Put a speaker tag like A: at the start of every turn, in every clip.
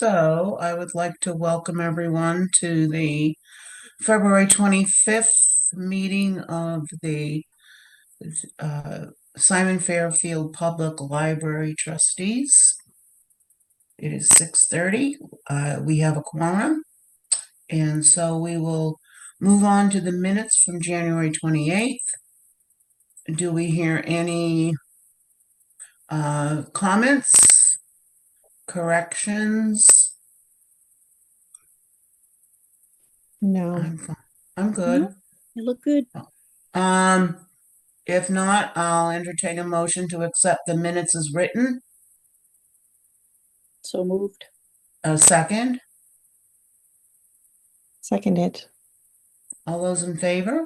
A: So I would like to welcome everyone to the February 25th meeting of the uh, Simon Fairfield Public Library Trustees. It is 6:30. We have a quorum, and so we will move on to the minutes from January 28th. Do we hear any comments, corrections?
B: No.
A: I'm fine. I'm
B: No,
A: good.
B: you look good.
A: Um, If not, I'll entertain a motion to accept the minutes as written.
B: So moved.
A: A second.
B: Seconded.
A: All those in favor?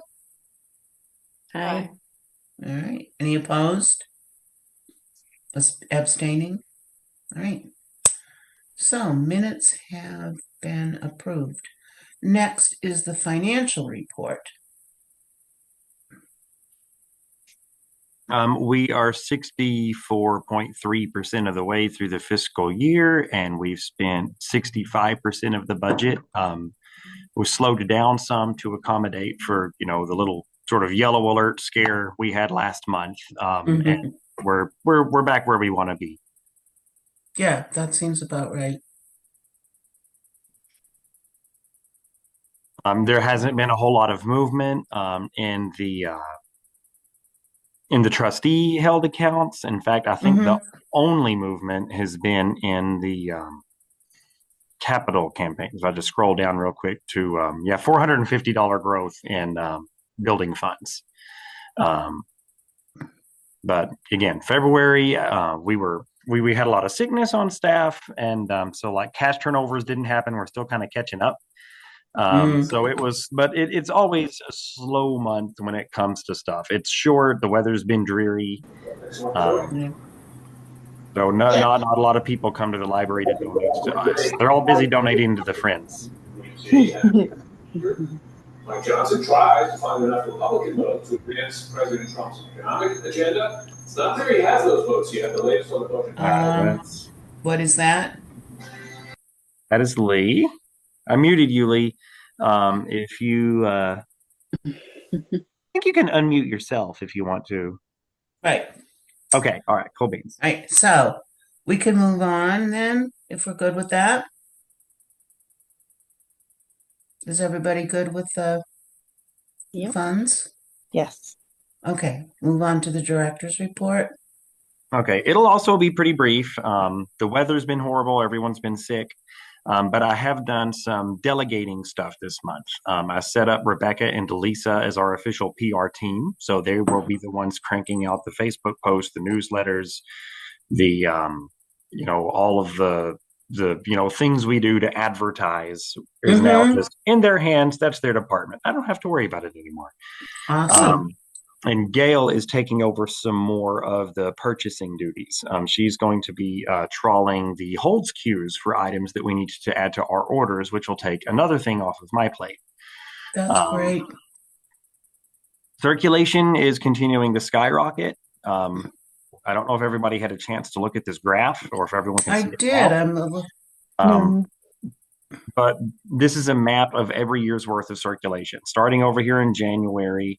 B: Aye.
A: All right. Any opposed? Abstaining? All right. So minutes have been approved. Next is the financial report.
C: We are 64.3% of the way through the fiscal year, and we've spent 65% of the budget. We slowed down some to accommodate for, the little sort of yellow alert scare we had last month. And
A: Mhm.
C: we're back where we want to be.
A: Yeah, that seems about right.
C: There hasn't been a whole lot of movement in the trustee held accounts. In fact, I think the
A: Mm-hmm.
C: only movement has been in the capital campaigns. I'll just scroll down real quick to $450 growth in building funds. But again, February, we had a lot of sickness on staff, and so like cash turnovers didn't happen. We're still kind of catching up. So it was, but it's always a slow month when it comes to stuff. It's short. The weather's been dreary.
A: Yeah.
C: So not a lot of people come to the library to donate to us. They're all busy donating to the friends.
D: Mike Johnson tries to find enough Republican votes to advance President Trump's economic agenda. It's not clear he has those votes yet. The latest on the vote.
A: What is that?
C: That is Lee. I muted you, Lee. If you think you can unmute yourself if you want to.
A: Right.
C: Okay. All right. Cool beans.
A: All right. So we can move on then, if we're good with that. Is everybody good with the
B: Yep.
A: funds?
B: Yes.
A: Okay, move on to the director's report.
C: Okay. It'll also be pretty brief. The weather's been horrible. Everyone's been sick. But I have done some delegating stuff this month. I set up Rebecca and Delisa as our official PR team. So they will be the ones cranking out the Facebook posts, the newsletters, the all of the things we do to advertise is now
A: Mm-hmm.
C: just in their hands. That's their department. I don't have to worry about it anymore.
A: Awesome.
C: And Gail is taking over some more of the purchasing duties. She's going to be trawling the holds queues for items that we need to add to our orders, which will take another thing off of my plate.
A: That's great.
C: Circulation is continuing to skyrocket. I don't know if everybody had a chance to look at this graph or if everyone can
A: I
C: see it
A: did.
C: now.
B: No.
C: But this is a map of every year's worth of circulation, starting over here in January,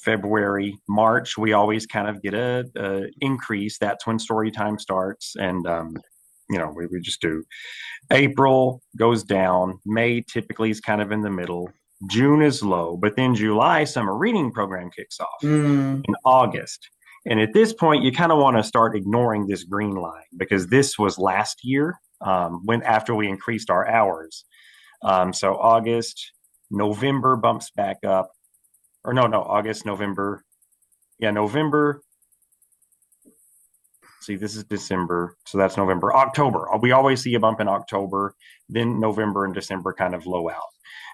C: February, March. We always kind of get a increase. That's when story time starts, and we just do. April goes down. May typically is kind of in the middle. June is low, but then July summer reading program kicks off in August. And at this point, you kind of want to start ignoring this green line because this was last year when after we increased our hours. So August, November bumps back up, or no, August, November. Yeah, November. See, this is December, so that's November. October. We always see a bump in October, then November and December kind of low out.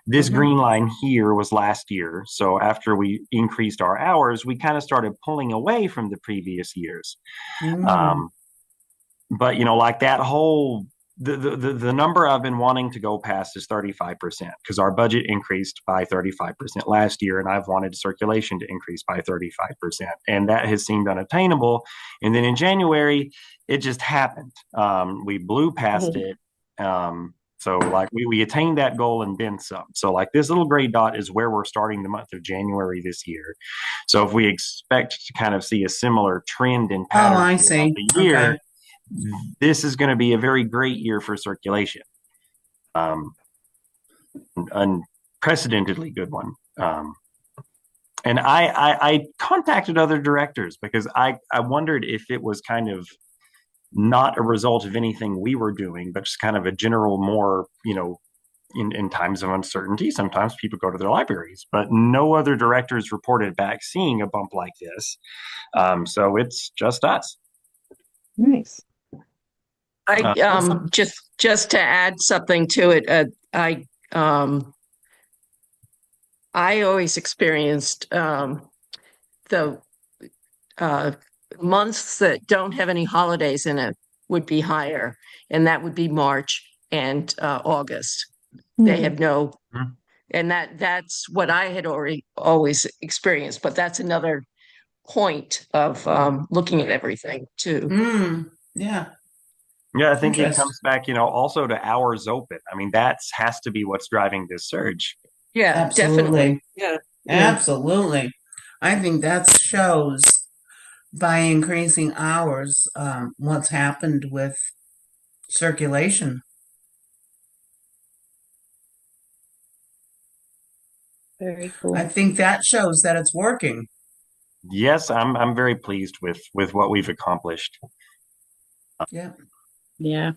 C: This green line here was last year. So after we increased our hours, we kind of started pulling away from the previous years. But like that whole the number I've been wanting to go past is 35% because our budget increased by 35% last year, and I've wanted circulation to increase by 35%, and that has seemed unattainable. And then in January, it just happened. We blew past it. So like we attained that goal and then some. So like this little gray dot is where we're starting the month of January this year. So if we expect to kind of see a similar trend and pattern
A: I
C: throughout
A: see.
C: the year,
A: Okay.
C: this is going to be a very great year for circulation. An unprecedentedly good one. And I contacted other directors because I wondered if it was kind of not a result of anything we were doing, but just kind of a general more, in times of uncertainty, sometimes people go to their libraries, but no other directors reported back seeing a bump like this. So it's just us.
B: Nice.
E: I
B: Awesome.
E: just to add something to it, I always experienced the months that don't have any holidays in it would be higher, and that would be March and August. They have no, and that's what I had always experienced, but that's another point of looking at everything too.
A: Yeah.
C: Yeah, I think it
A: Interesting.
C: comes back, also to hours open. I mean, has to be what's driving this surge.
E: Yeah,
A: Absolutely.
E: definitely. Yeah.
A: Absolutely. I think that shows by increasing hours what's happened with circulation.
B: Very cool.
A: I think that shows that it's working.
C: Yes, I'm very pleased with what we've accomplished.
A: Yeah.
B: Yeah,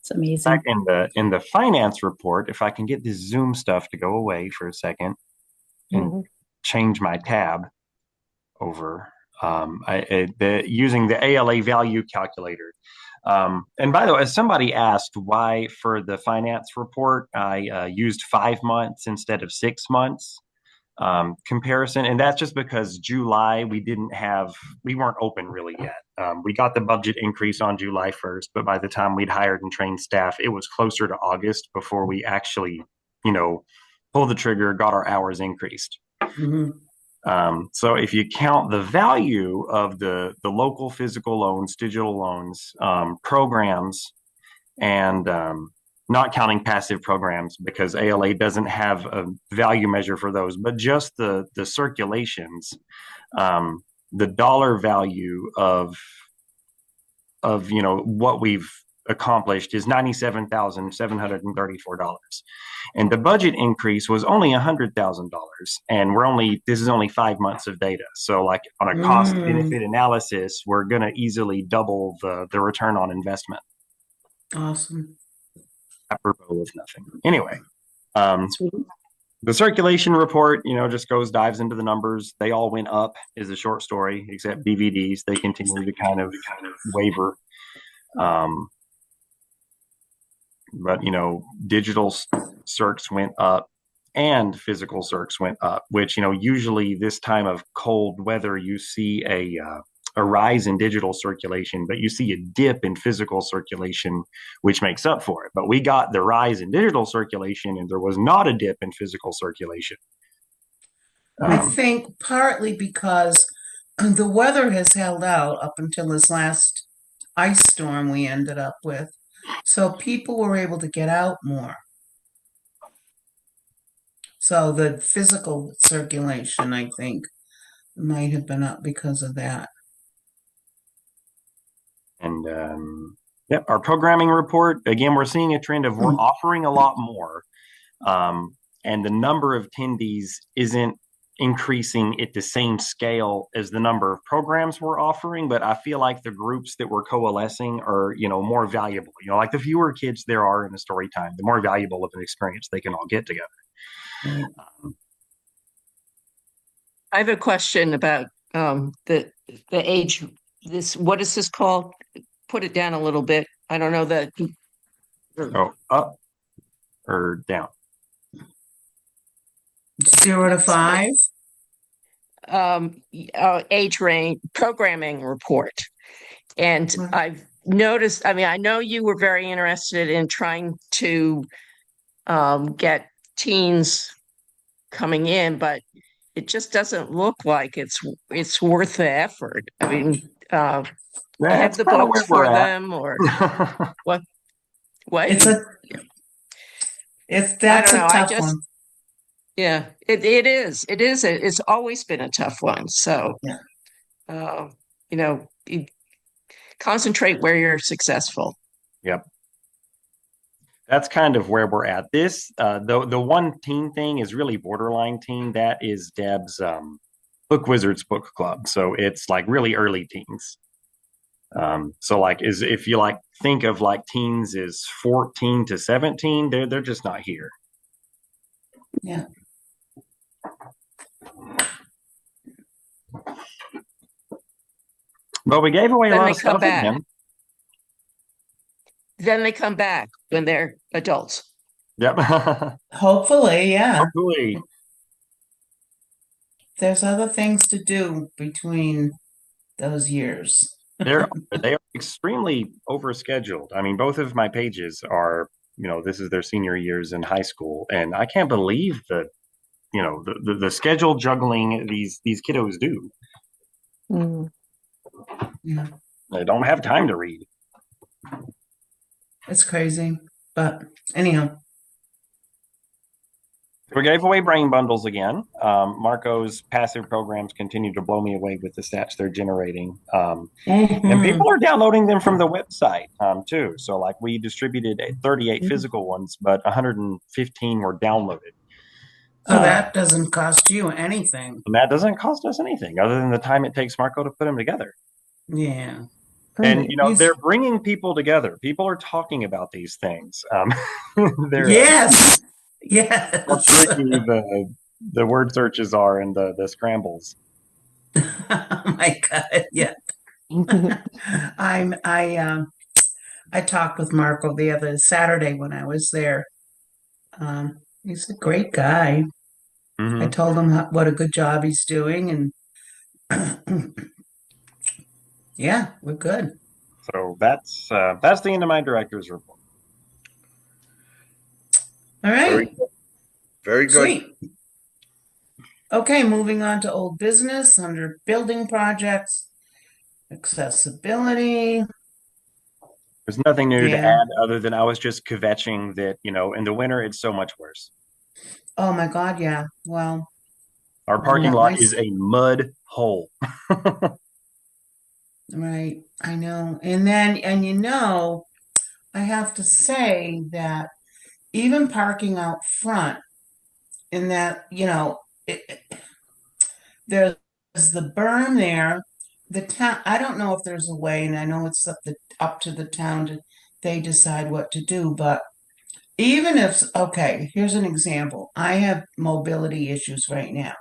B: it's amazing.
C: Back in the finance report, if I can get this Zoom stuff to go away for a second and change my tab over, using the ALA value calculator. And by the way, somebody asked why for the finance report I used 5 months instead of 6 months comparison, and that's just because July we weren't open really yet. We got the budget increase on July 1st, but by the time we'd hired and trained staff, it was closer to August before we actually, pulled the trigger, got our hours increased. So if you count the value of the local physical loans, digital loans, programs, and not counting passive programs because ALA doesn't have a value measure for those, but just the circulations, the dollar value of what we've accomplished is $97,734, and the budget increase was only $100,000, and this is only 5 months of data. So like on a cost benefit analysis, we're going to easily double the return on investment.
A: Awesome.
C: Apropos of nothing. Anyway, the circulation report, just dives into the numbers. They all went up is the short story, except DVDs. They continue to kind of waver. But, digital circs went up and physical circs went up, which, usually this time of cold weather, you see a rise in digital circulation, but you see a dip in physical circulation, which makes up for it. But we got the rise in digital circulation, and there was not a dip in physical circulation.
A: I think partly because the weather has held out up until this last ice storm we ended up with. So people were able to get out more. So the physical circulation, I think, might have been up because of that.
C: And our programming report, again, we're seeing a trend of we're offering a lot more. And the number of attendees isn't increasing at the same scale as the number of programs we're offering, but I feel like the groups that we're coalescing are, more valuable. Like the fewer kids there are in a story time, the more valuable of an experience they can all get together.
E: I have a question about the age. What is this called? Put it down a little bit. I don't know that.
C: Up or down?
A: 0 to 5.
E: Age range programming report, and noticed, I mean, I know you were very interested in trying to get teens coming in, but it just doesn't look like it's worth the effort. I mean, have
C: That's
E: the
C: kind of
E: books
C: where we're
E: for
C: at.
E: them or what? What?
A: It's a,
E: I
A: that's
E: don't
A: a
E: know.
A: tough one.
E: Yeah, it is. It is. It's always been a tough one. So,
A: Yeah.
E: uh, you concentrate where you're successful.
C: Yep. That's kind of where we're at. This the one teen thing is really borderline teen. That is Deb's Book Wizards book club. So it's like really early teens. So like is if you like think of like teens is 14 to 17, they're just not here.
A: Yeah.
C: But we gave away a
E: Then
C: lot
E: they
C: of
E: come
C: stuff
E: back.
C: again.
E: Then they come back when they're adults.
C: Yep.
A: Hopefully, yeah.
C: Hopefully.
A: There's other things to do between those years.
C: They are extremely overscheduled. I mean, both of my pages are, this is their senior years in high school, and I can't believe the schedule juggling these kiddos do.
B: Mm.
A: Yeah,
C: They don't have time to read.
A: it's crazy. But anyhow,
C: We gave away brain bundles again. Marco's passive programs continue to blow me away with the stats they're generating. And people are downloading them from the website too. So like we distributed 38 physical ones, but 115 were downloaded.
A: so that doesn't cost you anything.
C: And that doesn't cost us anything other than the time it takes Marco to put them together.
A: Yeah.
C: And
A: He's-
C: they're bringing people together. People are talking about these things. They're
A: Yes. Yes.
C: how tricky the word searches are and the scrambles.
A: Oh my God. Yeah. I talked with Marco the other Saturday when I was there. He's a great guy.
C: Mm-hmm.
A: I told him what a good job he's doing, and yeah, we're good.
C: So that's the end of my director's report.
A: All right.
F: Very good.
A: Sweet. Okay, moving on to old business under building projects, accessibility.
C: There's nothing new to
A: Yeah.
C: add other than I was just kvetching that, in the winter it's so much worse.
A: Oh my God, yeah. Well,
C: Our parking
A: Yeah,
C: lot
A: my-
C: is a mud hole.
A: right. I know. And then, I have to say that even parking out front, in that, there's the berm there. The town, I don't know if there's a way, and I know it's up to the town to they decide what to do, but even if, okay, here's an example. I have mobility issues right now.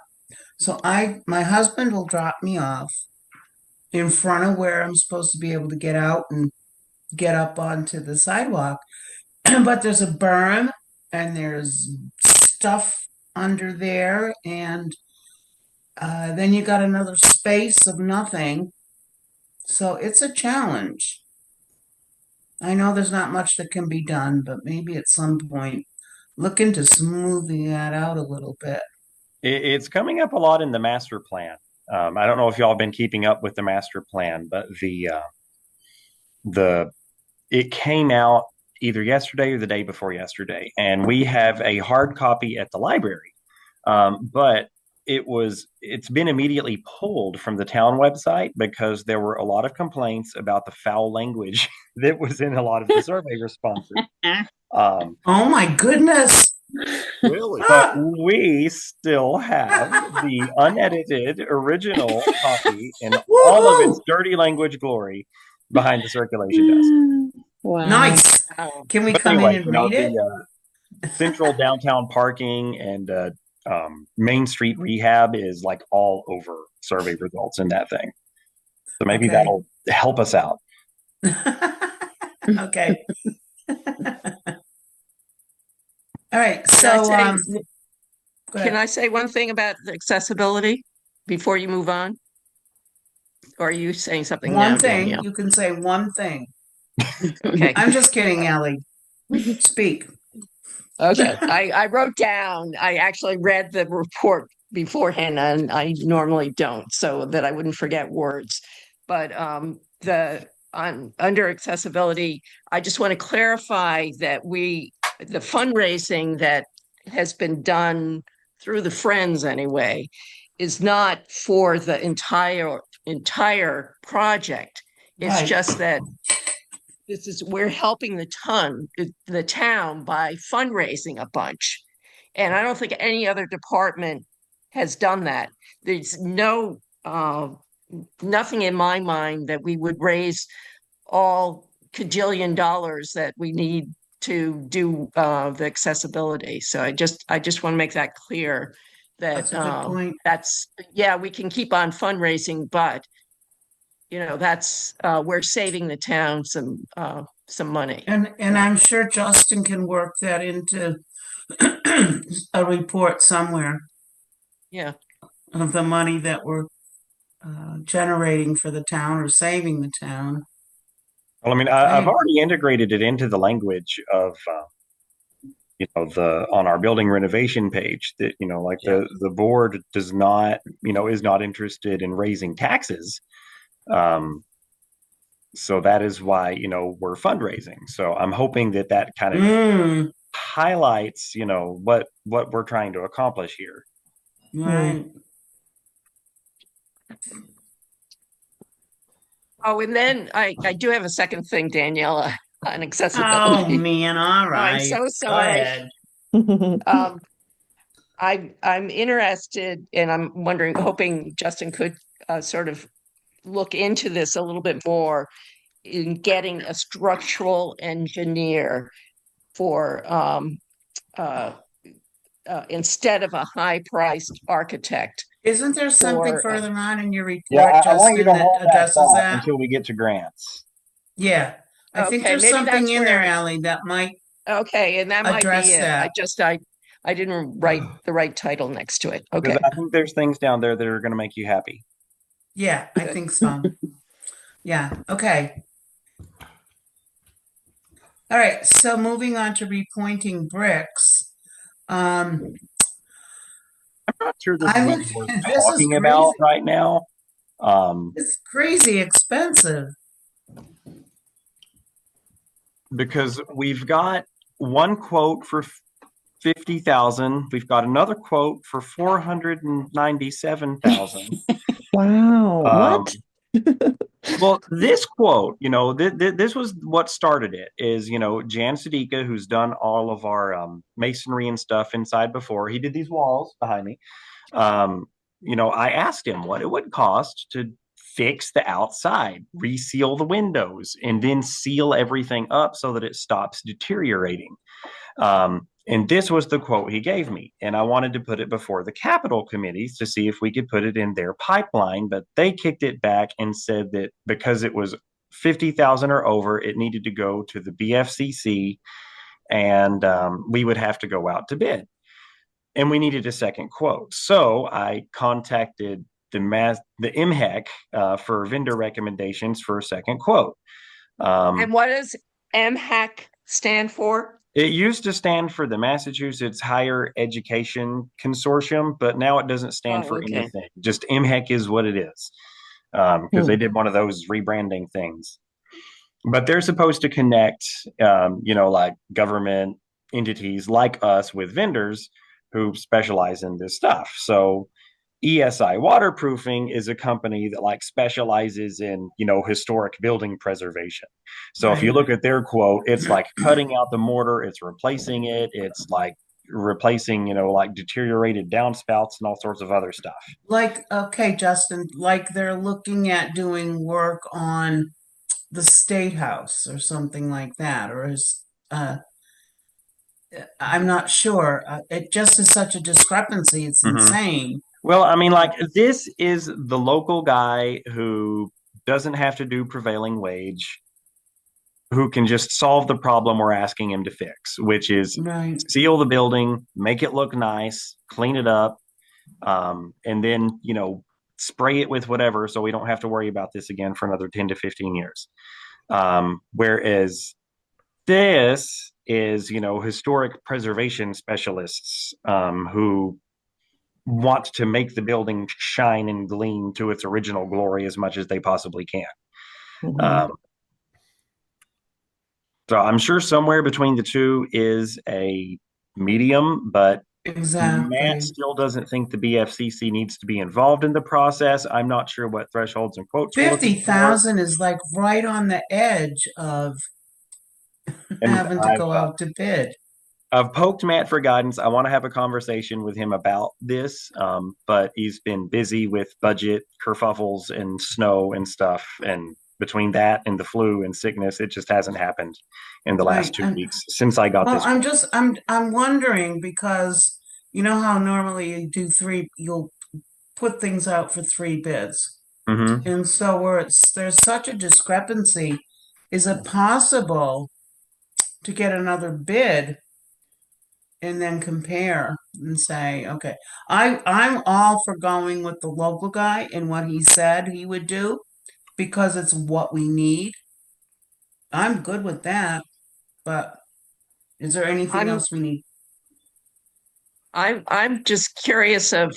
A: So my husband will drop me off in front of where I'm supposed to be able to get out and get up onto the sidewalk. But there's a berm and there's stuff under there, and then you got another space of nothing. So it's a challenge. I know there's not much that can be done, but maybe at some point look into smoothing that out a little bit.
C: It's coming up a lot in the master plan. I don't know if y'all have been keeping up with the master plan, but it came out either yesterday or the day before yesterday, and we have a hard copy at the library. But it's been immediately pulled from the town website because there were a lot of complaints about the foul language that was in a lot of the survey responses.
A: Oh my goodness.
F: Really?
C: But we still have the unedited original copy in all of its dirty language glory behind the circulation desk.
B: Wow.
A: Nice. Can we
C: But
A: come
C: anyway,
A: in and read it?
C: the central downtown parking and Main Street rehab is like all over survey results in that thing. So maybe
A: Okay.
C: that'll help us out.
A: Okay. All right.
E: Can
A: So,
E: I say,
A: go
E: can
A: ahead.
E: I say one thing about the accessibility before you move on? Or are you saying something now,
A: One thing,
E: Danielle?
A: you can say one thing.
E: Okay.
A: I'm just kidding, Ellie. Speak.
E: Okay, I wrote down, I actually read the report beforehand, and I normally don't, so that I wouldn't forget words. But under accessibility, I just want to clarify that the fundraising that has been done through the Friends anyway, is not for the entire project. It's
A: Right.
E: just that we're helping the town by fundraising a bunch. And I don't think any other department has done that. There's nothing in my mind that we would raise all cajillion dollars that we need to do the accessibility. So I just want to make that clear
A: That's
E: that
A: a good point.
E: yeah, we can keep on fundraising, but that's we're saving the town some money.
A: And I'm sure Justin can work that into a report somewhere
E: Yeah.
A: of the money that we're generating for the town or saving the town.
C: Well, I mean, I've already integrated it into the language of, the on our building renovation page that, like the board does not, is not interested in raising taxes. So that is why, we're fundraising. So I'm hoping that kind of highlights, what we're trying to accomplish here.
A: Right.
E: Oh, and then I do have a second thing, Daniela, on
A: Oh
E: accessibility.
A: man, all
E: I'm
A: right.
E: so
A: Go
E: sorry.
A: ahead.
E: Um, I'm interested, and I'm wondering, hoping Justin could sort of look into this a little bit more in getting a structural engineer for instead of a high-priced architect.
A: Isn't there something
E: For
A: further on in your
C: Yeah,
A: report,
C: I want you
A: Justin,
C: to
A: that
C: hold that
A: addresses
C: thought
A: that?
C: until we get to grants.
A: Yeah, I think
E: okay,
A: there's
E: maybe
A: something
E: that's
A: in there,
E: where.
A: Ally, that might
E: Okay, and that might be
A: address
E: it.
A: that.
E: I didn't write the right title next to it.
C: Because
E: Okay.
C: I think there's things down there that are going to make you happy.
A: Yeah, I think so. Yeah, okay. All right, so moving on to repointing bricks.
C: I'm not sure this
A: I
C: is
A: looked,
C: even worth
A: this is
C: talking
A: crazy.
C: about right now.
A: It's crazy expensive.
C: Because we've got one quote for 50,000. We've got another quote for 497,000.
B: Wow.
C: Um,
B: What?
C: well, this quote, this was what started it. Is Jan Sadika, who's done all of our masonry and stuff inside before. He did these walls behind me. I asked him what it would cost to fix the outside, reseal the windows, and then seal everything up so that it stops deteriorating. And this was the quote he gave me. And I wanted to put it before the capital committees to see if we could put it in their pipeline, but they kicked it back and said that because it was 50,000 or over, it needed to go to the BFCC, and we would have to go out to bid. And we needed a second quote. So I contacted the MHEC for vendor recommendations for a second quote.
E: And what does MHAC stand for?
C: It used to stand for the Massachusetts Higher Education Consortium, but now it doesn't stand for anything. Just MHEC is what it is, because they did one of those rebranding things. But they're supposed to connect, like government entities like us with vendors who specialize in this stuff. So ESI Waterproofing is a company that specializes in, historic building preservation. So if you look at their quote, it's like cutting out the mortar, it's replacing it, it's like replacing, deteriorated downspouts and all sorts of other stuff.
A: Okay, Justin, like they're looking at doing work on the State House or something like that, or is I'm not sure. It just is such a discrepancy. It's insane.
C: Well, I mean, this is the local guy who doesn't have to do prevailing wage, who can just solve the problem we're asking him to fix, which is seal the building, make it look nice, clean it up, and then, spray it with whatever so we don't have to worry about this again for another 10 to 15 years. Whereas this is, historic preservation specialists who want to make the building shine and gleam to its original glory as much as they possibly can.
B: Mhm.
C: So I'm sure somewhere between the two is a medium, but Matt
A: Exactly.
C: still doesn't think the BFCC needs to be involved in the process. I'm not sure what thresholds and quotes we're looking for.
A: 50,000 is like right on the edge of
C: And
A: having to go out to bid.
C: I've poked Matt for guidance. I want to have a conversation with him about this, but he's been busy with budget kerfuffles and snow and stuff. And between that and the flu and sickness, it just hasn't happened in the last
A: Right.
C: 2 weeks since I got
A: Well,
C: this.
A: I'm wondering because you know how normally you'll put things out for three bids.
C: Mm-hmm.
A: And so there's such a discrepancy, is it possible to get another bid and then compare and say, okay, I'm all for going with the local guy and what he said he would do because it's what we need. I'm good with that, but is there anything
E: I'm
A: else we need?
E: I'm just curious of,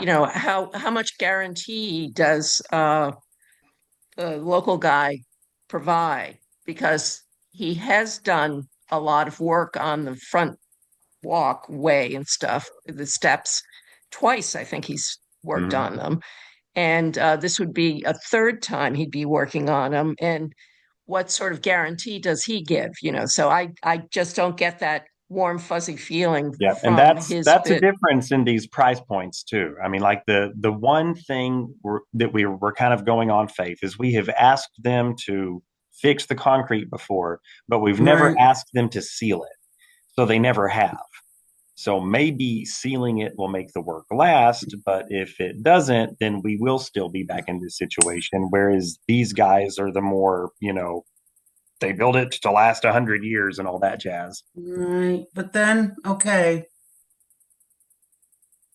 E: how much guarantee does the local guy provide? Because he has done a lot of work on the front walkway and stuff, the steps. Twice, I think he's worked
C: Mm-hmm.
E: on them. And this would be a third time he'd be working on them. And what sort of guarantee does he give? So I just don't get that warm, fuzzy feeling
C: Yeah, and
E: from
C: that's
E: his
C: that's a
E: bid.
C: difference in these price points too. I mean, like the one thing that we're kind of going on faith is we have asked them to fix the concrete before, but we've never
A: Right.
C: asked them to seal it. So they never have. So maybe sealing it will make the work last, but if it doesn't, then we will still be back in this situation. Whereas these guys are the more, they build it to last 100 years and all that jazz.
A: Right. But then, okay.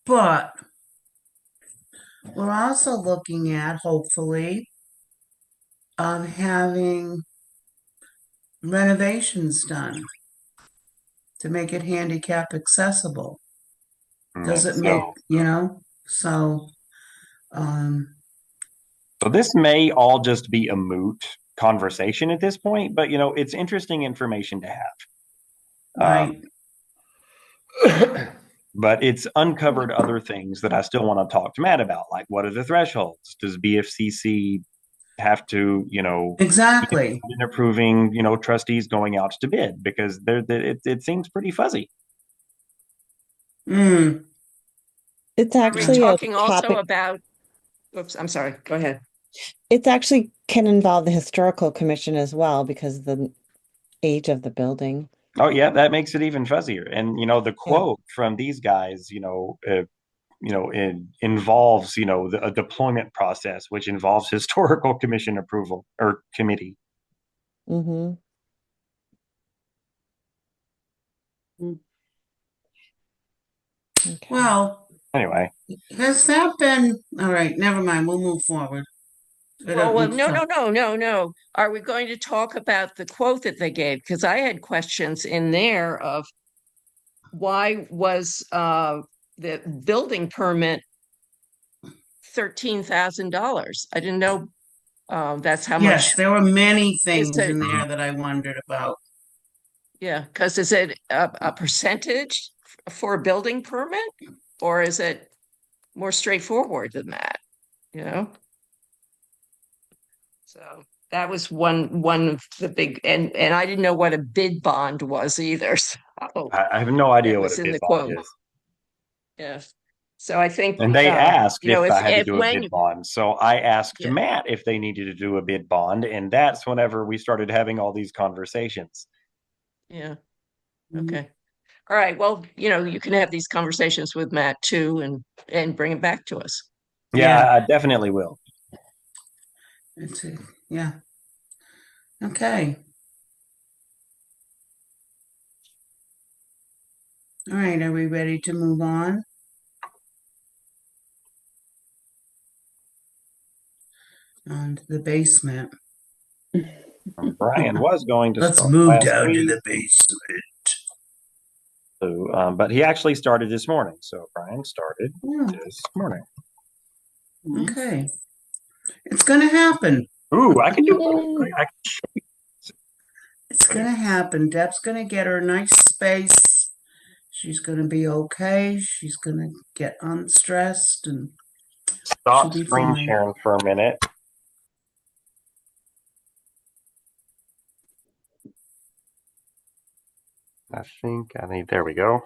A: But we're also looking at hopefully having renovations done to make it handicap accessible. Does it make,
C: So,
A: so um
C: so this may all just be a moot conversation at this point, but it's interesting information to have.
A: right.
C: But it's uncovered other things that I still want to talk to Matt about, like what are the thresholds? Does BFCC have to, be
A: Exactly.
C: in approving, trustees going out to bid because it seems pretty fuzzy.
A: Mm.
B: It's
E: Are we
B: actually a
E: talking also
B: topic.
E: about, oops, I'm sorry, go ahead.
B: It's actually can involve the historical commission as well because of the age of the building.
C: Oh yeah, that makes it even fuzzier. And the
B: Yeah.
C: quote from these guys, it involves a deployment process, which involves historical commission approval or committee.
B: Mm-hmm. Okay.
A: Well,
C: Anyway,
A: has that been all right? Never mind. We'll move forward. I don't
E: Well,
A: need to
E: no, no,
A: talk.
E: no, no, no. Are we going to talk about the quote that they gave? Because I had questions in there of why was the building permit $13,000? I didn't know that's how
A: Yes,
E: much
A: there were many
E: is
A: things
E: it?
A: in
C: mhm.
A: there that I wondered about.
E: Yeah, because is it a percentage for a building permit, or is it more straightforward than that? You know? So that was one of the big, and I didn't know what a bid bond was either. So
C: I have no
E: that
C: idea what a
E: was in
C: bid
E: the
C: bond
E: quote.
C: is.
E: Yeah. So I think
C: And they asked if I had to
E: if
C: do a
E: when
C: bid bond. So I asked
E: yeah.
C: Matt if they needed to do a bid bond. And that's whenever we started having all these conversations.
E: Yeah.
A: Mhm.
E: Okay. All right. Well, you can have these conversations with Matt too and bring it back to us.
C: Yeah,
A: Yeah,
C: I definitely will.
A: it's yeah. Okay. All right. Are we ready to move on? On to the basement.
C: Brian was going to
A: Let's
C: start
A: move
C: last
A: down to
C: week,
A: the basement.
C: so, but he actually started this morning. So Brian started
A: Yeah,
C: this morning.
A: okay. It's gonna happen.
C: Ooh, I can do
B: Yay.
C: I
A: It's gonna happen. Deb's gonna get her nice space. She's gonna be okay. She's gonna get unstressed and she'll
C: stop
A: be
C: screen
A: fine.
C: sharing for a minute. I think I need, there we go.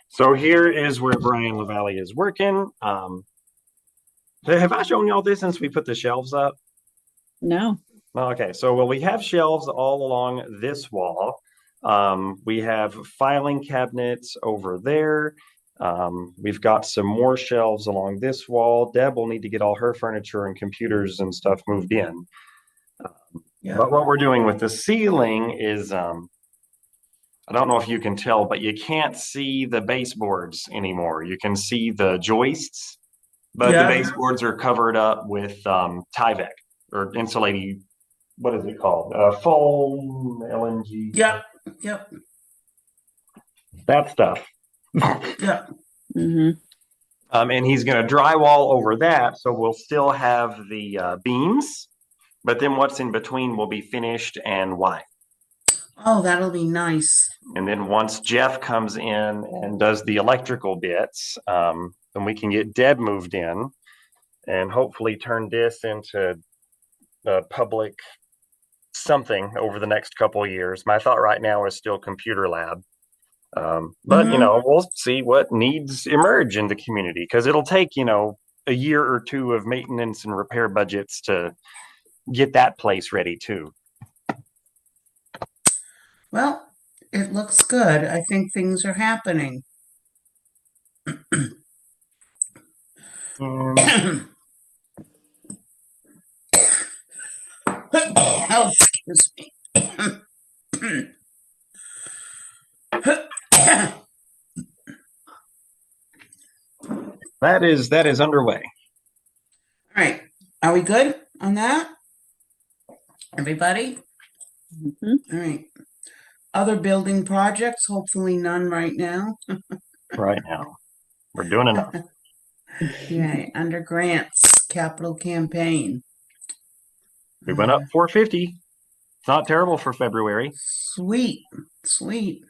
C: So here is where Brian LaValle is working. Have I shown y'all this since we put the shelves up?
G: No.
C: Okay, so well, we have shelves all along this wall. We have filing cabinets over there. We've got some more shelves along this wall. Deb will need to get all her furniture and computers and stuff moved in.
A: Yeah.
C: But what we're doing with the ceiling is, I don't know if you can tell, but you can't see the baseboards anymore. You can see the joists, but the
A: Yeah.
C: baseboards are covered up with Tyvek or insulating. What is it called? Foam, LNG.
A: Yep. Yep.
C: That stuff.
A: Yep.
G: Mm-hmm.
C: And he's going to drywall over that, so we'll still have the beams, but then what's in between will be finished and white.
A: Oh, that'll be nice.
C: And then once Jeff comes in and does the electrical bits, then we can get Deb moved in and hopefully turn this into a public something over the next couple of years. My thought right now is still computer lab. But you know, we'll see what needs emerge in the community because it'll take, you know, a year or two of maintenance and repair budgets to get that place ready too.
A: Well, it looks good. I think things are happening.
C: And
A: Oh, excuse me.
C: that is underway.
A: All right. Are we good on that? Everybody?
G: Mm-hmm.
A: All right. Other building projects, hopefully none right now.
C: Right now. We're doing enough.
A: Okay, under grants, capital campaign.
C: We went up 450. It's not terrible for February.
A: Sweet, sweet.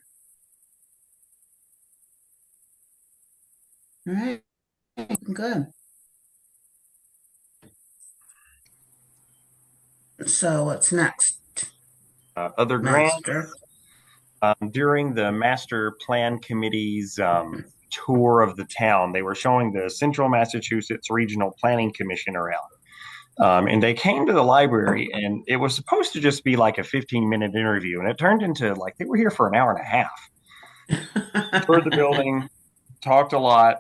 A: All right, good. So what's next,
C: Other grants,
A: Master?
C: during the master plan committee's tour of the town, they were showing the Central Massachusetts Regional Planning Commission around. And they came to the library, and it was supposed to just be like a 15-minute interview, and it turned into like they were here for an hour and a half. Toured the building, talked a lot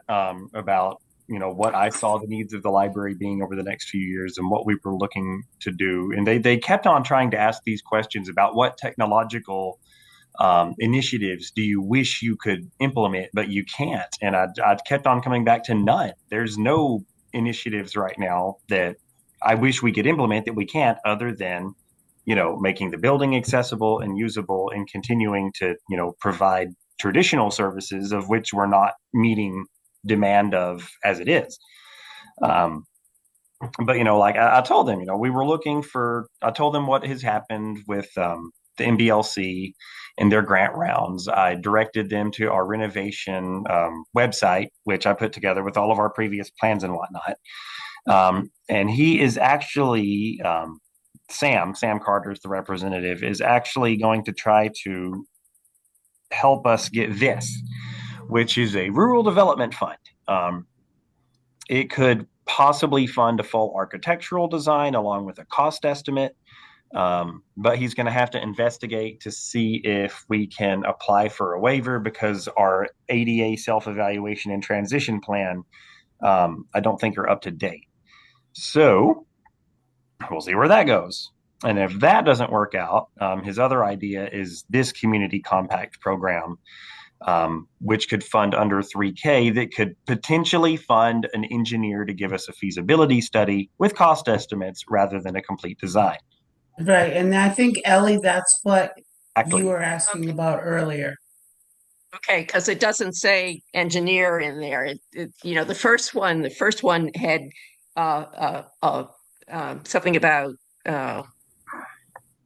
C: about, you know, what I saw the needs of the library being over the next few years and what we were looking to do. And they kept on trying to ask these questions about what technological initiatives do you wish you could implement, but you can't. And I kept on coming back to none. There's no initiatives right now that I wish we could implement that we can't, other than, you know, making the building accessible and usable and continuing to, you know, provide traditional services of which we're not meeting demand of as it is. But, you know, like I told them, you know, we were looking for, I told them what has happened with the MBLC and their grant rounds. I directed them to our renovation website, which I put together with all of our previous plans and whatnot. And he is actually, Sam Carter's the representative, is actually going to try to help us get this, which is a rural development fund. It could possibly fund a full architectural design along with a cost estimate. But he's going to have to investigate to see if we can apply for a waiver because our ADA self-evaluation and transition plan, I don't think are up to date. So we'll see where that goes. And if that doesn't work out, his other idea is this community compact program, which could fund under 3K, that could potentially fund an engineer to give us a feasibility study with cost estimates rather than a complete design.
A: Right, and I think Ellie, that's what you
C: Exactly.
A: were asking
E: Okay.
A: about earlier.
E: Okay, because it doesn't say engineer in there. The first one had something about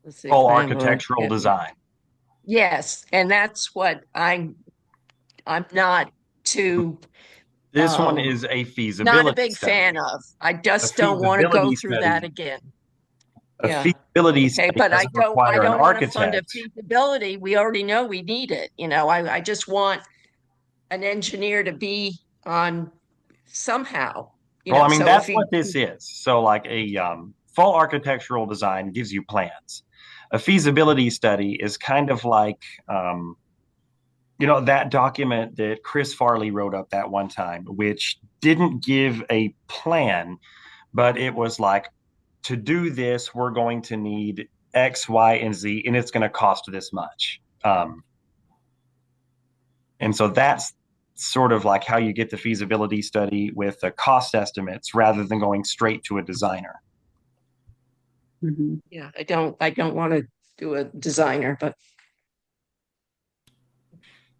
E: let's see,
C: Full
E: plan board.
C: architectural design.
E: Yes, and that's what I'm not too
C: This one
E: um
C: is a
E: not a
C: feasibility
E: big
C: study.
E: fan of. I
C: A
E: just don't want to go
C: feasibility
E: through that
C: study.
E: again.
C: A
E: Yeah.
C: feasibility
E: Okay,
C: study
E: but I
C: doesn't
E: don't I
C: require an
E: don't want to fund a
C: architect.
E: feasibility. We already know we need it. I just want an engineer to be on somehow,
C: Well, I mean,
E: so if
C: that's
E: he,
C: what this is. So, like a full architectural design gives you plans. A feasibility study is kind of like, that document that Chris Farley wrote up that one time, which didn't give a plan, but it was like, to do this, we're going to need X, Y, and Z, and it's going to cost this much. And so that's sort of like how you get the feasibility study with the cost estimates rather than going straight to a designer.
G: Mhm.
E: yeah, I don't want to do a designer, but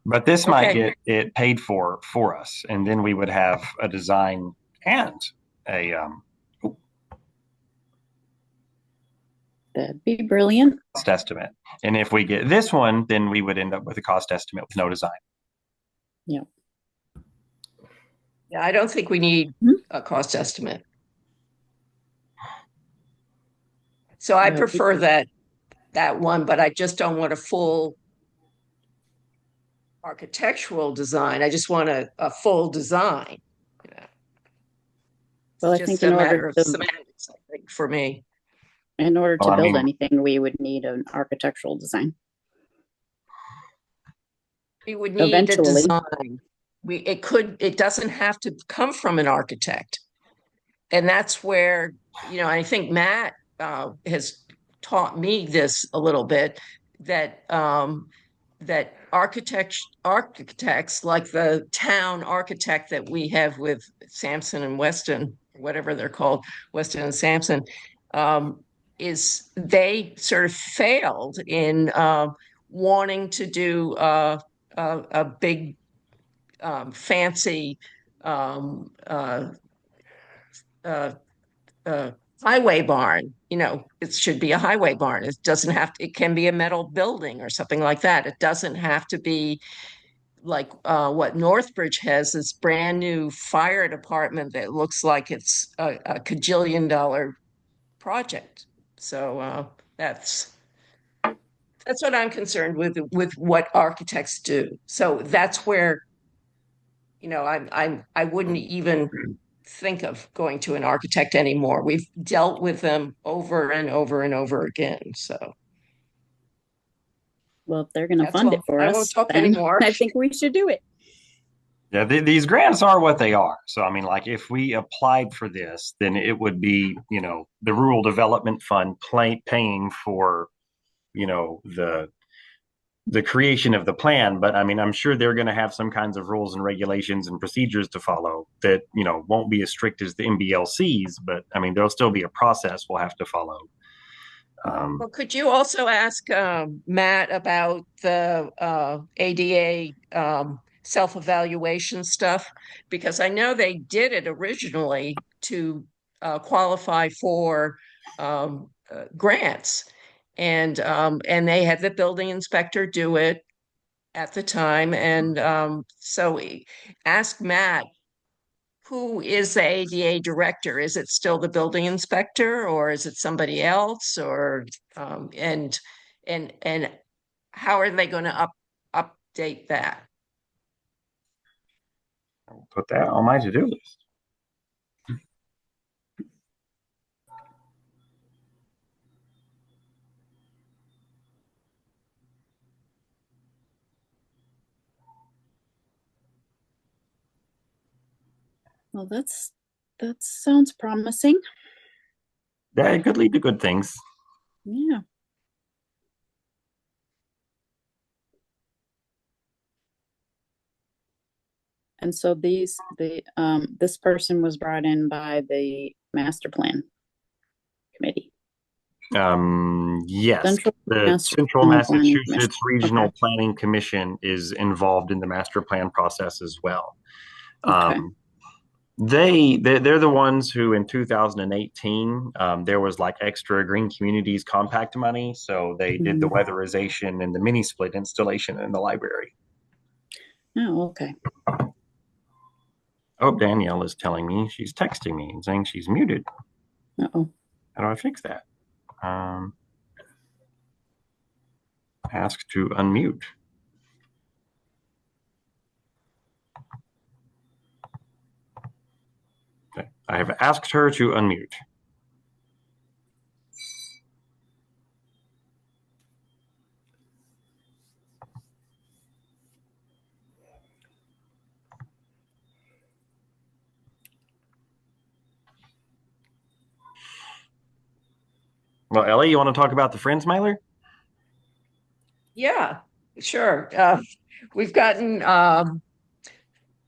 C: But this might
E: okay.
C: get it paid for us, and then we would have a design and a
G: That'd be brilliant.
C: cost estimate. And if we get this one, then we would end up with a cost estimate with no design.
G: Yeah.
E: Yeah, I don't think we need
G: Mhm.
E: a cost estimate. So I
G: Uh,
E: prefer that one, but I just don't want a full architectural design. I just want a full design. Yeah.
G: well,
E: It's
G: I think
E: just a matter of
G: to
E: semantics, I think, for me.
G: in order
C: Well,
G: to
C: I
G: build
C: mean,
G: anything, we would need an architectural design.
E: We would need a
G: Eventually.
E: design. It doesn't have to come from an architect. And that's where, I think Matt has taught me this a little bit, that architects like the town architect that we have with Sampson and Weston, whatever they're called, Weston and Sampson, um, is they sort of failed in wanting to do a big fancy um, uh, uh, uh, highway barn. It should be a highway barn. It doesn't have to, it can be a metal building or something like that. It doesn't have to be like what Northbridge has, this brand new fire department that looks like it's a cajillion-dollar project. So that's what I'm concerned with what architects do. So that's where, I wouldn't even think of going to an architect anymore. We've dealt with them over and over and over again. So
G: Well, if they're going to
E: that's
G: fund it
E: all.
G: for
E: I won't
G: us,
E: talk
G: then
E: anymore.
G: I think we should do it.
C: yeah, these grants are what they are. So, I mean, like if we applied for this, then it would be, the Rural Development Fund paying for, the creation of the plan. But I mean, I'm sure they're going to have some kinds of rules and regulations and procedures to follow that, won't be as strict as the MBLCs. But I mean, there'll still be a process we'll have to follow.
E: Well, could you also ask Matt about the ADA self-evaluation stuff? Because I know they did it originally to qualify for grants, and they had the building inspector do it at the time. And so ask Matt, who is the ADA director? Is it still the building inspector or is it somebody else? Or and how are they going to update that?
C: I'll put that on my to-do list.
G: Well, that sounds promising.
C: Yeah, it could lead to good things.
G: Yeah. And so this person was brought in by the master plan committee.
C: Yes,
G: Central
C: the
G: Master
C: Central
G: Plan Planning Commission.
C: Massachusetts Regional
G: Okay.
C: Planning Commission is involved in the master plan process as well.
G: Okay.
C: They're the ones who in 2018 there was like extra Green Communities Compact money, so they did the weatherization and the mini split installation in the library.
G: Oh, okay.
C: Oh, Danielle is telling me she's texting me and saying she's muted.
G: Uh-oh.
C: How do I fix that? Ask to unmute. Okay. I have asked her to unmute. Well, Ellie, you want to talk about the Friends mailer?
E: Yeah, sure. We've gotten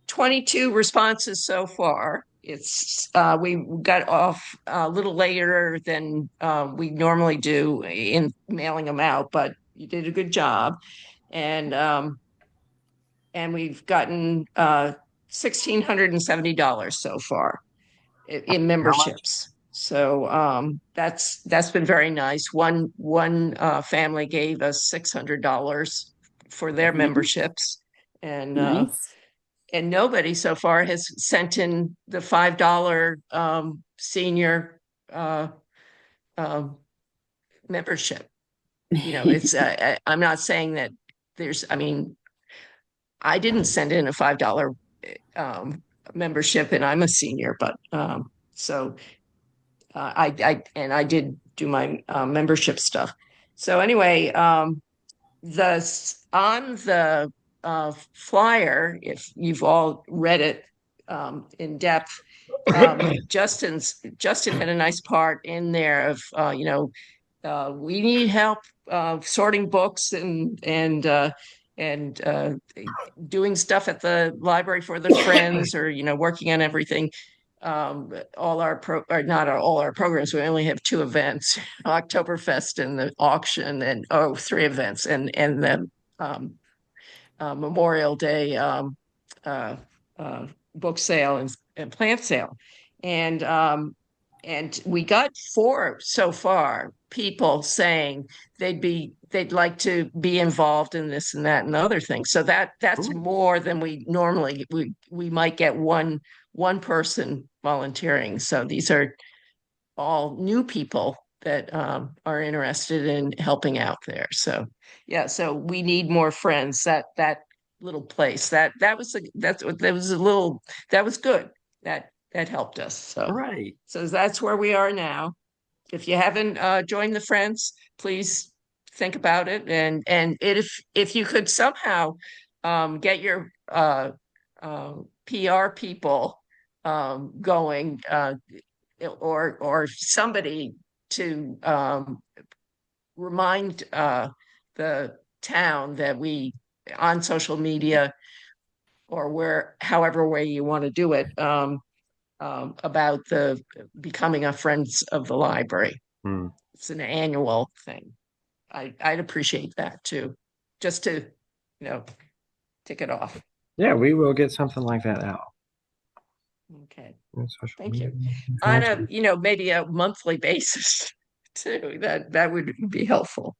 E: 22 responses so far. It's we got off a little later than we normally do in mailing them out, but you did a good job. And we've gotten $1,670 so far in
C: How much?
E: memberships. So that's been very nice. One family gave us $600 for their
G: Nice.
E: memberships, and
G: Nice.
E: and nobody so far has sent in the $5 senior uh, um membership. It's I'm not saying that there's. I mean, I didn't send in a $5 um, membership, and I'm a senior, but so I did do my membership stuff. So anyway, the on the flyer, if you've all read it in depth, Justin had a nice part in there of we need help sorting books and doing stuff at the library for the friends, or working on everything. All our or not all our programs. We only have two events: Oktoberfest and the auction, and three events, and the um, Memorial Day uh, uh, book sale and plant sale, and and we got four so far people saying they'd like to be involved in this and that and other things. So that's more than we normally we might get one person volunteering. So these are all new people that are interested in helping out there. So yeah, so we need more friends. That little place that was that was a little that was good. That helped us.
C: Right.
E: So that's where we are now. If you haven't joined the Friends, please think about it. And if you could somehow get your PR people going, or somebody to remind the town that we on social media or where however way you want to do it, about the becoming a friends of the library. It's an annual thing. I'd appreciate that too, just to tick it off.
C: Yeah, we will get something like that out.
E: Okay,
C: Social
E: thank you.
C: media,
E: On a maybe a monthly basis too. That would be helpful.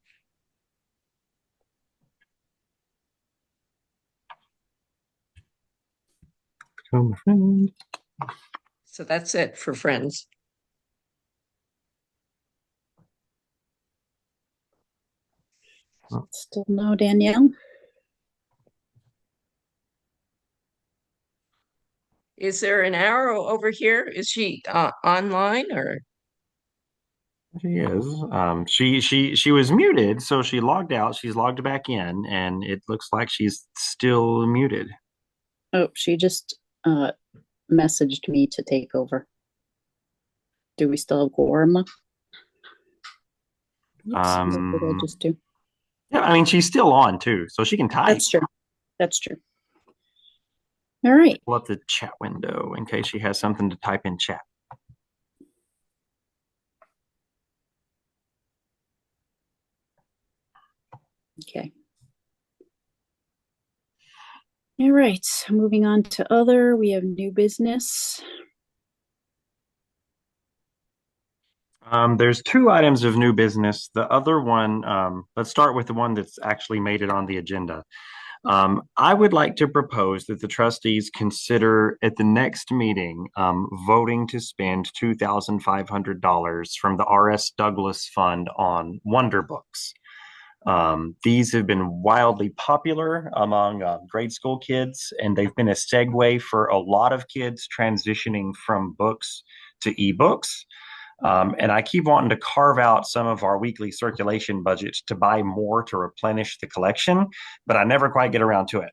C: Become a friend.
E: So that's it for Friends.
G: Still no Danielle?
E: Is there an arrow over here? Is she online or?
C: She is. She was muted, so she logged out. She's logged back in, and it looks like she's still muted.
G: Oh, she just messaged me to take over. Do we still have quorum? Oops, what did I just do?
C: Yeah, I mean she's still on too, so she can type.
G: That's true. That's true. All right.
C: Pull up the chat window in case she has something to type in chat.
G: Okay. All right, moving on to other, we have new business.
C: There's two items of new business. The other one, let's start with the one that's actually made it on the agenda. I would like to propose that the trustees consider at the next meeting voting to spend $2,500 from the R.S. Douglas Fund on Wonder Books. These have been wildly popular among grade school kids, and they've been a segue for a lot of kids transitioning from books to ebooks. And I keep wanting to carve out some of our weekly circulation budgets to buy more to replenish the collection, but I never quite get around to it.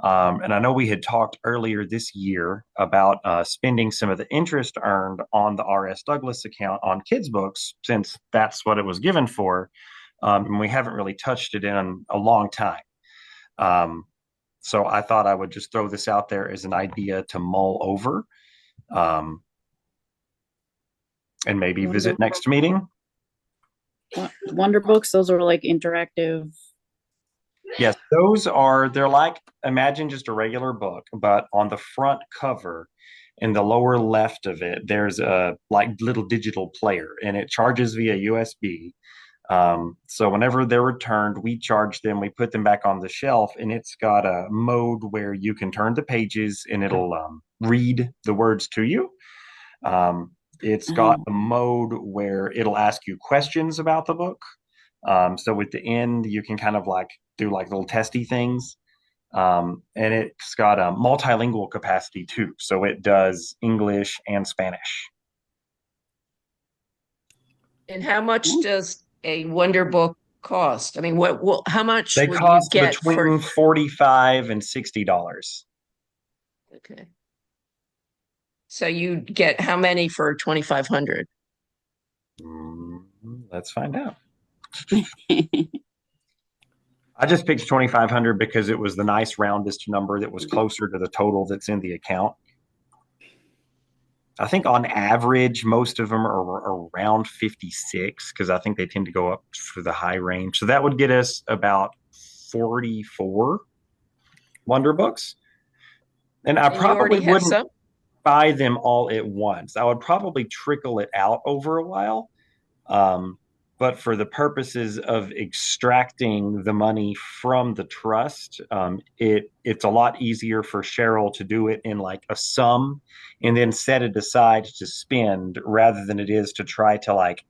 C: And I know we had talked earlier this year about spending some of the interest earned on the R.S. Douglas account on kids' books, since that's what it was given for. And we haven't really touched it in a long time. So I thought I would just throw this out there as an idea to mull over. And maybe visit next meeting.
G: Wonder Books, those are like interactive.
C: Yes, they're like, imagine just a regular book, but on the front cover, in the lower left of it, there's a like little digital player, and it charges via USB. So whenever they're returned, we charge them, we put them back on the shelf, and it's got a mode where you can turn the pages and it'll read the words to you. It's got a mode where it'll ask you questions about the book. So at the end, you can kind of like do like little testy things. And it's got a multilingual capacity too. So it does English and Spanish.
E: And how much does a Wonder Book cost? I mean, how much
C: They
E: would you
C: cost
E: get
C: between $45 and $60.
E: Okay. So you get how many for 2,500?
C: Let's find out. I just picked 2,500 because it was the nice roundest number that was closer to the total that's in the account. I think on average, most of them are around 56 because I think they tend to go up for the high range. So that would get us about 44 Wonder Books. And I probably wouldn't buy them all at once. I would probably trickle it out over a while. But for the purposes of extracting the money from the trust, it's a lot easier for Cheryl to do it in like a sum and then set it aside to spend rather than it is to try to like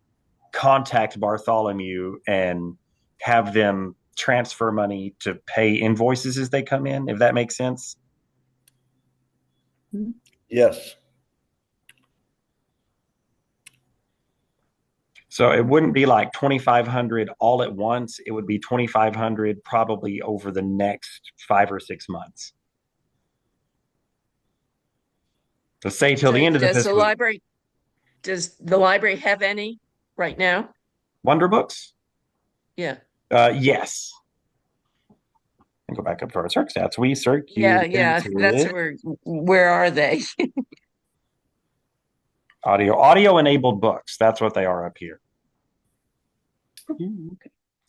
C: contact Bartholomew and have them transfer money to pay invoices as they come in, if that makes sense.
F: Yes.
C: So it wouldn't be like 2,500 all at once. It would be 2,500 probably over the next 5 or 6 months. Let's say till the end of the fiscal year.
E: Does the library have any right now?
C: Wonder Books?
E: Yeah.
C: Yes. And go back up to our circ stats. We circulated.
E: Yeah. That's where are they?
C: Audio enabled books. That's what they are up here.
G: Okay.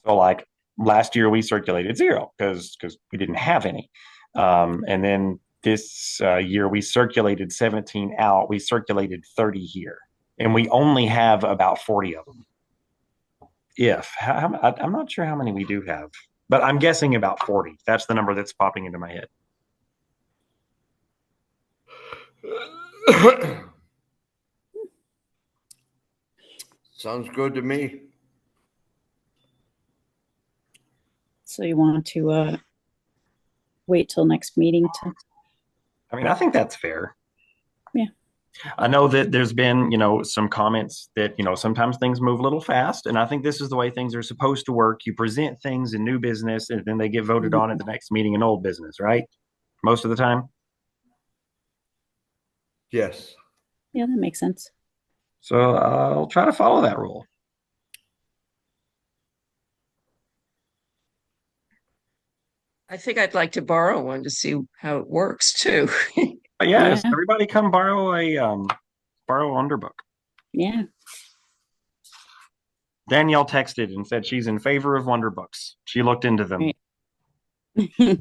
C: So like last year we circulated 0 because we didn't have any. And then this year we circulated 17 out. We circulated 30 here. And we only have about 40 of them. I'm not sure how many we do have, but I'm guessing about 40. That's the number that's popping into my head.
F: Sounds good to me.
G: So you want to wait till next meeting to?
C: I mean, I think that's fair.
G: Yeah.
C: I know that there's been, some comments that, sometimes things move a little fast. And I think this is the way things are supposed to work. You present things in new business and then they get voted on at the next meeting in old business, right? Most of the time.
F: Yes.
G: Yeah, that makes sense.
C: So I'll try to follow that rule.
E: I think I'd like to borrow one to see how it works too.
C: Yes, everybody come borrow a Wonder Book.
G: Yeah.
C: Danielle texted and said she's in favor of Wonder Books. She looked into them.
G: Right.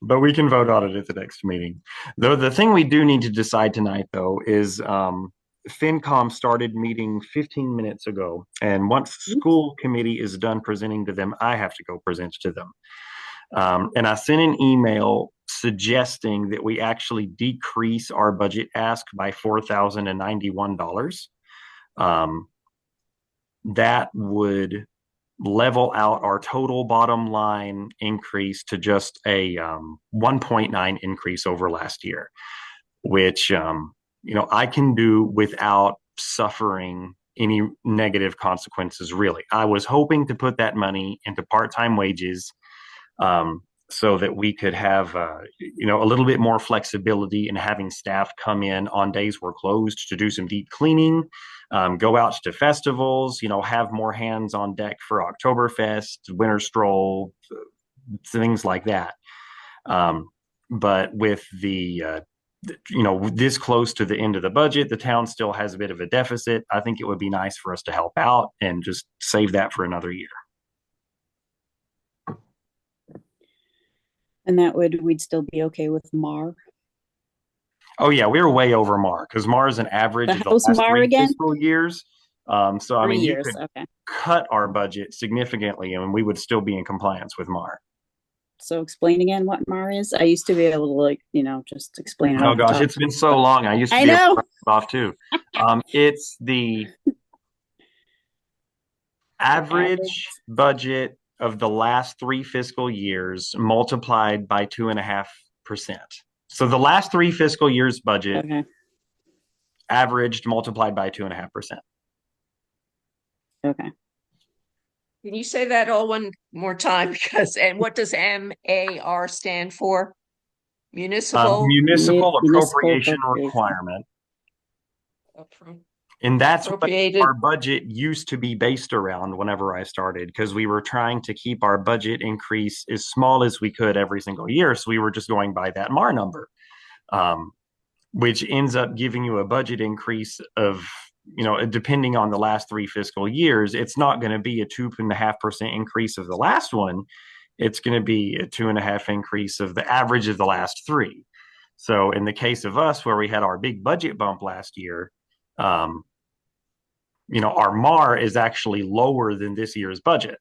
C: But we can vote on it at the next meeting. Though the thing we do need to decide tonight, though, is FinCom started meeting 15 minutes ago. And once school committee is done presenting to them, I have to go present to them. And I sent an email suggesting that we actually decrease our budget ask by $4,091. That would level out our total bottom line increase to just a 1.9 increase over last year, which I can do without suffering any negative consequences. Really, I was hoping to put that money into part-time wages, so that we could have a little bit more flexibility in having staff come in on days we're closed to do some deep cleaning, go out to festivals, have more hands on deck for Oktoberfest, Winter Stroll, things like that. But with this close to the end of the budget, the town still has a bit of a deficit. I think it would be nice for us to help out and just save that for another year.
G: And we'd still be okay with Mar.
C: Oh yeah, we were way over Mar because Mar is an average of the last
G: Mar
C: 3
G: again?
C: fiscal years. So I
G: 3
C: mean, you
G: years,
C: could
G: okay.
C: cut our budget significantly, and we would still be in compliance with Mar.
G: So explain again what Mar is. I used to be able to just explain it.
C: Oh
G: off the
C: gosh,
G: top.
C: it's been so long. I used to
G: I
C: be able
G: know.
C: to write it off too. It's the average budget of the last 3 fiscal years multiplied by 2.5%. So the last 3 fiscal years budget averaged multiplied by 2.5%.
G: Okay.
E: Can you say that all one more time? And what does MAR stand for? Municipal
C: Municipal appropriation
G: appropriation.
C: requirement. And that's what
E: appropriated.
C: our budget used to be based around whenever I started, because we were trying to keep our budget increase as small as we could every single year. So we were just going by that MAR number, which ends up giving you a budget increase of, depending on the last 3 fiscal years, it's not going to be a 2.5% increase of the last one. It's going to be a 2.5% increase of the average of the last 3. So in the case of us, where we had our big budget bump last year, our MAR is actually lower than this year's budget.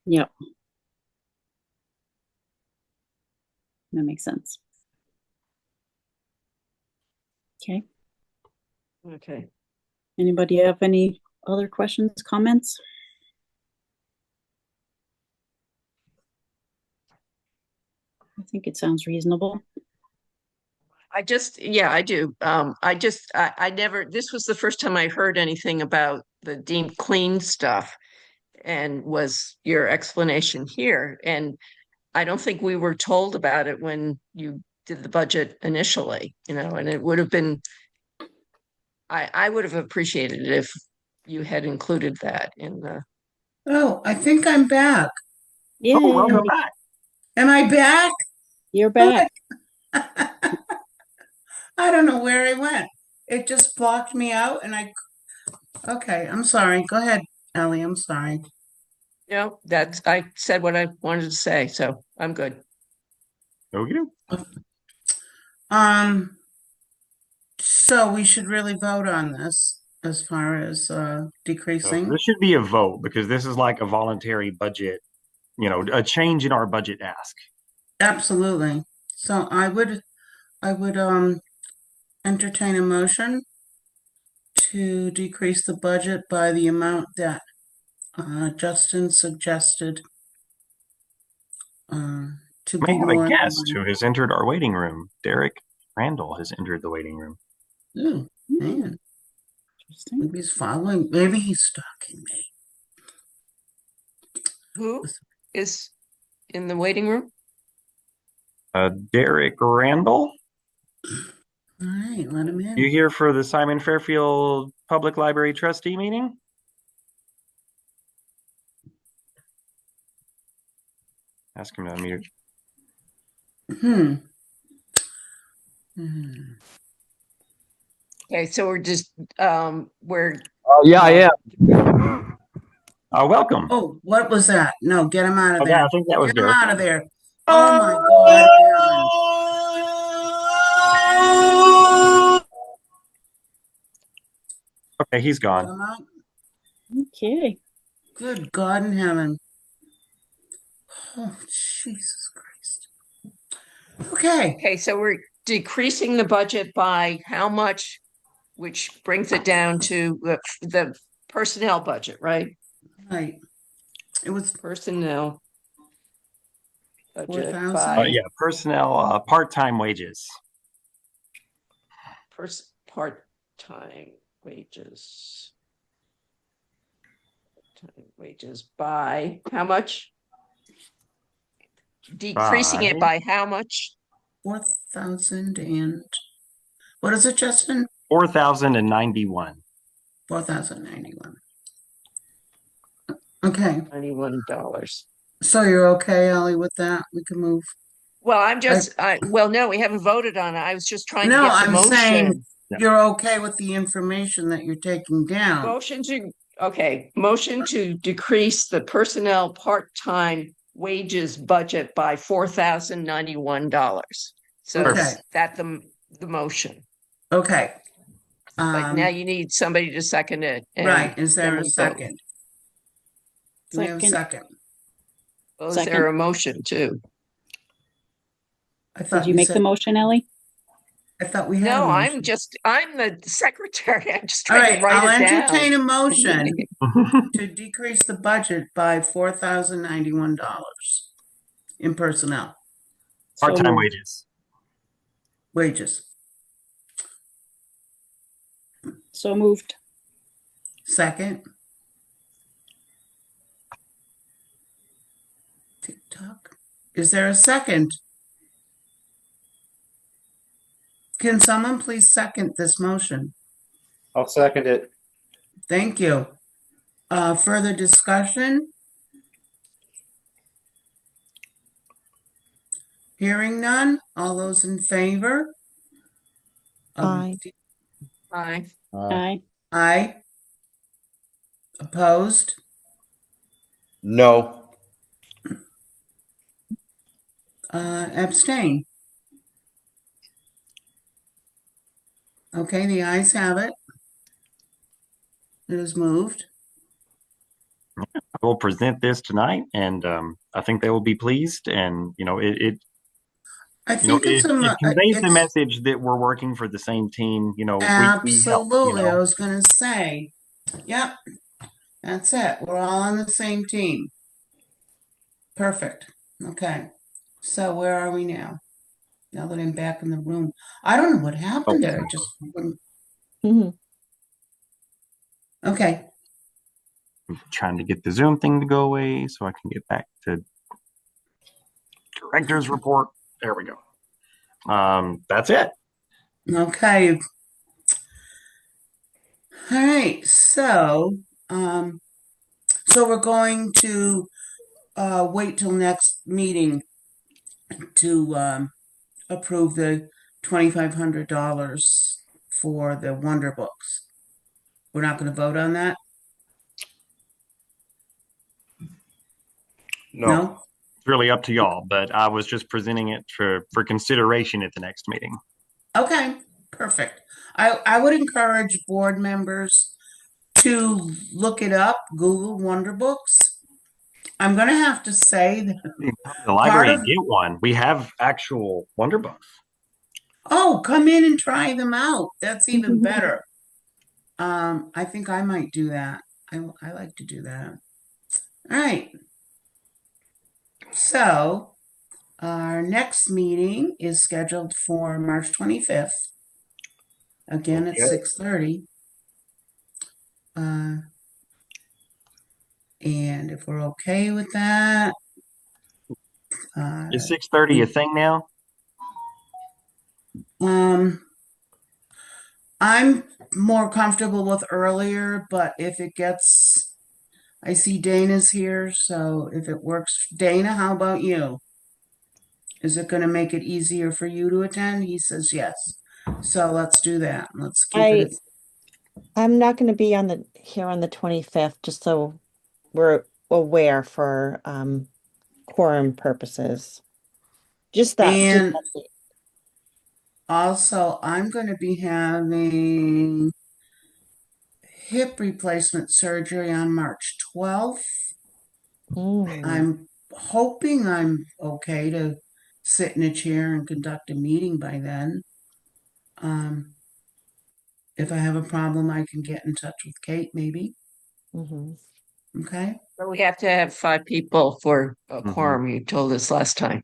G: Yep. That makes sense. Okay.
E: Okay.
G: Anybody have any other questions, comments? I think it sounds reasonable.
E: I do. I never, this was the first time I heard anything about the deemed clean stuff, and was your explanation here. And I don't think we were told about it when you did the budget initially, and it would have been, I would have appreciated it if you had included that in the.
A: Oh, I think I'm back.
G: Yeah.
C: Oh, welcome back.
A: Am I back?
G: You're back.
A: I don't know where I went. It just blocked me out okay, I'm sorry. Go ahead, Ellie. I'm sorry.
E: No, I said what I wanted to say, so I'm good.
C: Okay.
A: So we should really vote on this as far as decreasing.
C: This should be a vote because this is like a voluntary budget, a change in our budget ask.
A: Absolutely. So I would entertain a motion to decrease the budget by the amount that Justin suggested. To
C: May
A: be
C: have a
A: more.
C: guest who has entered our waiting room. Derek Randall has entered the waiting room.
A: Ooh, man. Maybe he's following. Maybe he's stalking me.
E: Who is in the waiting room?
C: Derek Randall.
A: All right, let him in.
C: You here for the Simon Fairfield Public Library Trustee meeting? Ask him to unmute.
E: Okay, so we're just we're
C: Yeah, I am. Welcome.
A: Oh, what was that? No, get him out of
C: Oh, yeah,
A: there.
C: I think that was
A: Get him
C: Derek.
A: out of there. Oh my God, Alan.
C: Okay, he's
A: Get
C: gone.
A: him out.
G: Okay.
A: Good God in heaven. Oh, Jesus Christ. Okay.
E: Okay, so we're decreasing the budget by how much, which brings it down to the personnel budget, right?
A: Right. It was
E: Personnel budget
A: 4,000?
E: by
C: Yeah, personnel, part-time wages.
E: part-time wages. Wages by how much? Decreasing it by how much?
A: 4,000 and what is it, Justin?
C: 4,091.
A: 4,091. Okay.
E: $91.
A: So you're okay, Ellie, with that? We can move.
E: Well, well, no, we haven't voted on it. I was just trying to
A: No,
E: get the
A: I'm saying
E: motion.
C: Yeah.
A: you're okay with the information that you're taking down.
E: Motion to decrease the personnel part-time wages budget by $4,091. So
A: Okay.
E: is that the motion?
A: Okay.
E: But now you need somebody to second it. And
A: Right. Is there
E: then
A: a
E: we vote.
A: second? Do we have a
G: Second.
A: second?
E: Well, is
G: Second.
E: there a motion too?
A: I thought
G: Did you make the
A: said,
G: motion, Ellie?
A: I thought we had a
E: No,
A: motion.
E: I'm the secretary. I'm just
A: All
E: trying to
A: right,
E: write
A: I'll
E: it down.
A: entertain a motion to decrease the budget by $4,091 in personnel
G: So
C: Part-time
G: moved.
C: wages.
A: wages.
G: So moved.
A: Second. TikTok. Is there a second? Can someone please second this motion?
H: I'll second it.
A: Thank you. Further discussion? Hearing none. All those in favor?
B: Aye.
E: Aye.
G: Aye.
A: Aye. Opposed?
F: No.
A: Abstain. Okay, the ayes have it. It is moved.
C: I will present this tonight, and I think they will be pleased. And
A: I think
C: it conveys the message that we're working for the same team. We help.
A: Absolutely. I was going to say, yep, that's it. We're all on the same team. Perfect. Okay. So where are we now? Now that I'm back in the room, I don't know what happened there. I just
B: Mhm.
A: okay.
C: I'm trying to get the Zoom thing to go away so I can get back to director's report. There we go. That's it.
A: Okay. All right. So we're going to wait till next meeting to approve the $2,500 for the Wonder Books. We're not going to vote on that?
F: No.
C: It's really up to y'all, but I was just presenting it for consideration at the next meeting.
A: Okay, perfect. I would encourage board members to look it up, Google Wonder Books. I'm going to have to say that
C: You can come to the library
A: Part
C: and
A: of-
C: get one. We have actual Wonder Books.
A: oh, come in and try them out. That's even better. I think I might do that. I like to do that. All right. So our next meeting is scheduled for March 25th. Again at
C: Okay.
A: 6:30. And if we're okay with that,
C: Is 6:30 a thing now?
A: I'm more comfortable with earlier, but if it gets, I see Dana's here, so if it works, Dana, how about you? Is it going to make it easier for you to attend? He says yes. So let's do that. Let's keep it.
B: I'm not going to be here on the 25th, just so we're aware for quorum purposes. Just that.
A: And also, I'm going to be having hip replacement surgery on March 12th.
B: Mm,
A: I'm hoping I'm okay to sit in a chair and conduct a meeting by then. If I have a problem, I can get in touch with Kate, maybe.
B: mhm.
A: Okay.
E: But we have to have 5 people for a
C: Mhm.
E: quorum, you told us last time.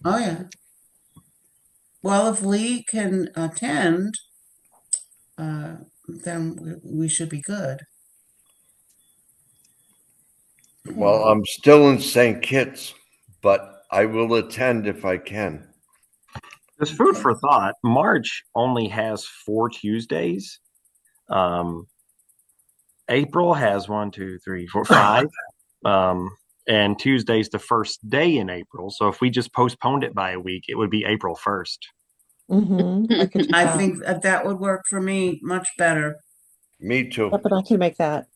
A: Oh, yeah. Well, if Lee can attend, then we should be good.
F: Well, I'm still in St. Kitts, but I will attend if I can.
C: There's food
A: Okay.
C: for thought. March only has 4 Tuesdays. Um, April has 1, 2, 3, 4, 5. And Tuesday's the first day in April. So if we just postponed it by a week, it would be April 1st.
B: I could do
A: I
B: that.
A: think that would work for me much better.
F: Me too.
B: Yep, but I can make that.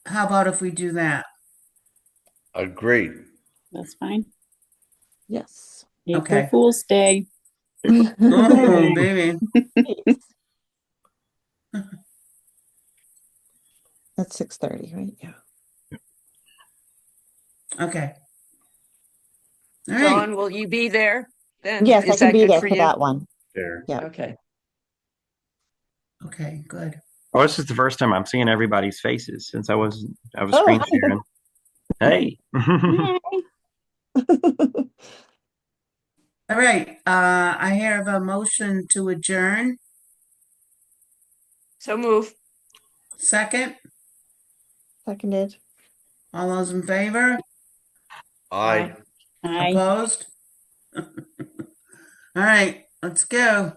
A: How about if we do that?
F: Agreed.
G: That's fine.
B: Yes.
G: April
A: Okay.
G: Fool's Day.
A: Oh, baby.
B: That's 6:30, right? Yeah.
A: Okay. All right.
E: John, will you be there then?
B: Yes, I
E: Is
B: can
E: that
B: be
E: good
B: there
E: for
B: for
E: you?
B: that one.
C: There.
B: Yeah.
E: Okay.
A: Okay, good.
C: Oh, this is the first time I'm seeing everybody's faces since I was
B: Oh,
C: screen sharing. Hey.
A: All right. I have a motion to adjourn.
E: So move.
A: Second.
B: seconded.
A: All those in favor?
F: Aye.
G: Aye.
A: Opposed? All right, let's go.